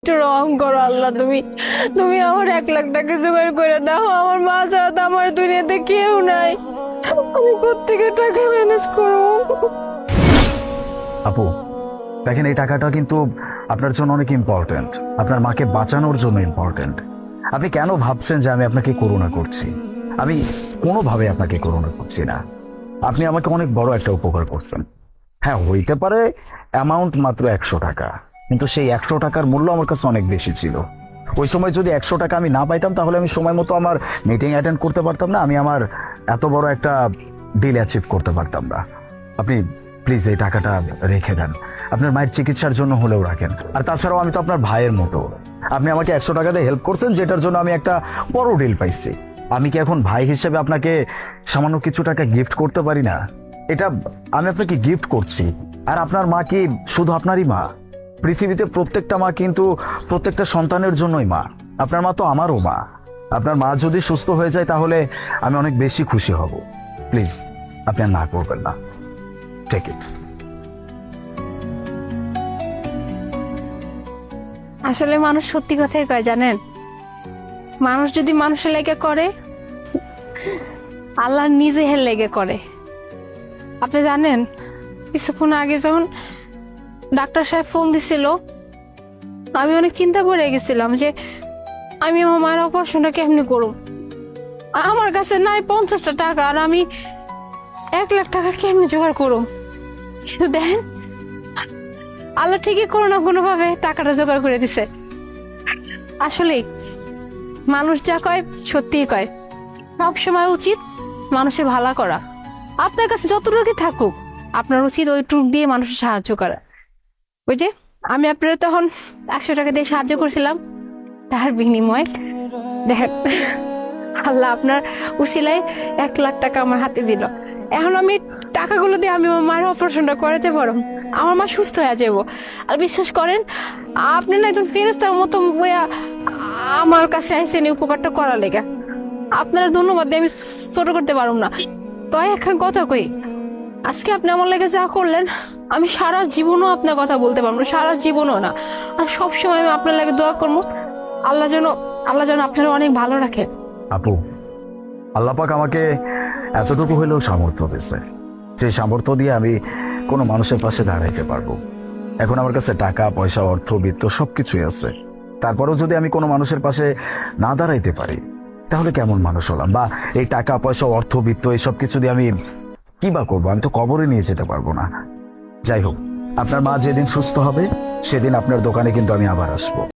একটু রহম করো আল্লাহ। তুমি তুমি আমার 1 লাখ টাকা জোগাড় করে দাও। আমার মা ছাড়া তো আমার দুনিয়াতে কেউ নাই। আমি কোত্থেকে টাকা ম্যানেজ করবো? আপু দেখেন, এই টাকাটা কিন্তু আপনার জন্য অনেক ইম্পর্টেন্ট, আপনার মাকে বাঁচানোর জন্য ইম্পর্টেন্ট। আপনি কেন ভাবছেন যে আমি আপনাকে করুণা করছি? আমি কোনোভাবে আপনাকে করুণা করছি না। আপনি আমাকে অনেক বড় একটা উপকার করছেন। হ্যাঁ, হইতে পারে অ্যামাউন্ট মাত্র 100 টাকা, কিন্তু সেই 100 টাকার মূল্য আমার কাছে অনেক বেশি ছিল। ওই সময় যদি 100 টাকা আমি না পাইতাম, তাহলে আমি সময় মতো আমার মিটিং অ্যাটেন্ড করতে পারতাম না, আমি আমার এত বড় একটা ডিল অ্যাচিভ করতে পারতাম না। আপনি প্লিজ এই টাকাটা রেখে দেন, আপনার মায়ের চিকিৎসার জন্য হলেও রাখেন। আর তাছাড়াও আমি তো আপনার ভাইয়ের মতো, আপনি আমাকে 100 টাকা দিয়ে হেল্প করছেন, যেটার জন্য আমি একটা বড় ডিল পাইছি। আমি কি এখন ভাই হিসেবে আপনাকে সামান্য কিছু টাকা গিফট করতে পারি না? এটা আমি আপনাকে গিফট করছি। আর আপনার মা কি শুধু আপনারই মা? পৃথিবীতে প্রত্যেকটা মা কিন্তু প্রত্যেকটা সন্তানের জন্যই মা। আপনার মা তো আমারও মা। আপনার মা যদি সুস্থ হয়ে যায়, তাহলে আমি অনেক বেশি খুশি হব। প্লিজ আপনি আর না করবেন না, টেক ইট। আসলে মানুষ সত্যি কথাই কয় জানেন, মানুষ যদি মানুষের লেগে করে, আল্লাহ নিজে হের লেগে করে। আপনি জানেন, কিছুক্ষণ আগে যখন ডাক্তার সাহেব ফোন দিছিল, আমি অনেক চিন্তা করে গেছিলাম যে আমি আমার মায়ের অপারেশনটা কেমনি করব। আমার কাছে নাই 50টা টাকা, আর আমি 1 লাখ টাকা কেমনি জোগাড় করব? কিন্তু দেখেন, আল্লাহ ঠিকই কোনো না কোনো ভাবে টাকাটা জোগাড় করে দিছে। আসলে মানুষ যা কয় সত্যিই কয়। সবসময় উচিত মানুষের ভালো করা। আপনার কাছে যতটুকু থাকুক, আপনার উচিত ওই টুক দিয়ে মানুষের সাহায্য করা। ওই যে আমি আপনার তখন 100 টাকা দিয়ে সাহায্য করছিলাম, তার বিনিময়ে দেখেন আল্লাহ আপনার উসিলায় 1 লাখ টাকা আমার হাতে দিল। এখন আমি টাকাগুলো দিয়ে আমি আমার মায়ের অপারেশনটা করাতে পারো, আমার মা সুস্থ হয়ে যাবো। আর বিশ্বাস করেন, আপনি না একজন ফেরেস্তার মতো আমার কাছে আইসেন এই উপকারটা করার লেগে। আপনার ধন্যবাদ দিয়ে আমি ছোট করতে পারব না। তাই এখন কথা কই, আজকে আপনি আমার লেগে যা করলেন, আমি সারা জীবনও আপনার কথা বলতে পারবো না, সারা জীবনও না। আর সবসময় আমি আপনার লাগে দোয়া করবো, আল্লাহ যেন আপনার অনেক ভালো রাখে। আপু, আল্লাহ পাক আমাকে এতটুকু হলেও সামর্থ্য দিয়েছে, যে সামর্থ্য দিয়ে আমি কোনো মানুষের পাশে দাঁড়াইতে পারবো। এখন আমার কাছে টাকা পয়সা, অর্থ, বিত্ত সবকিছুই আছে। তারপরেও যদি আমি কোনো মানুষের পাশে না দাঁড়াইতে পারি, তাহলে কেমন মানুষ হলাম? বা এই টাকা পয়সা, অর্থ, বিত্ত এইসব কিছু দিয়ে আমি কি বা করবো? আমি তো কবরে নিয়ে যেতে পারবো না। যাই হোক, আপনার মা যেদিন সুস্থ হবে, সেদিন আপনার দোকানে কিন্তু আমি আবার আসবো।